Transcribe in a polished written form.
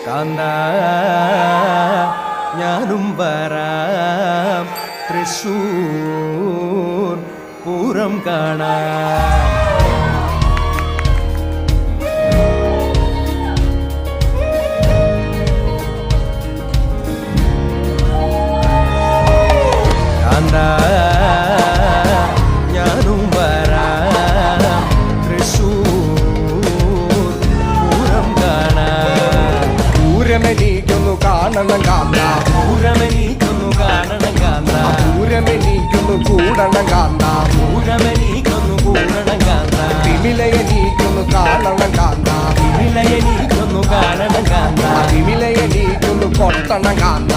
കാന്ത ഞാനും വരാം തൃശ്ശൂർ പൂരം കാണാം. കാന്ത ഞാനും വരാം തൃശ്ശൂർ പൂരം കാണാം. പൂരമെനിക്കൊന്നു കാണണം കാന്ത, പൂരമെനിക്കൊന്നു കാണണം കാന്ത, പൂരമെനിക്കൊന്നു കൂടണം കാന്ത, പൂരമെനിക്കൊന്നു കൂടണം കാന്ത, തിമിലയെനിക്കൊന്നു കാണണം കാന്ത, വിലയെനിക്കൊന്നു കാണണം കാന്ത, തിമിലയെനിക്കൊന്നു കൊട്ടണം കാന്ത,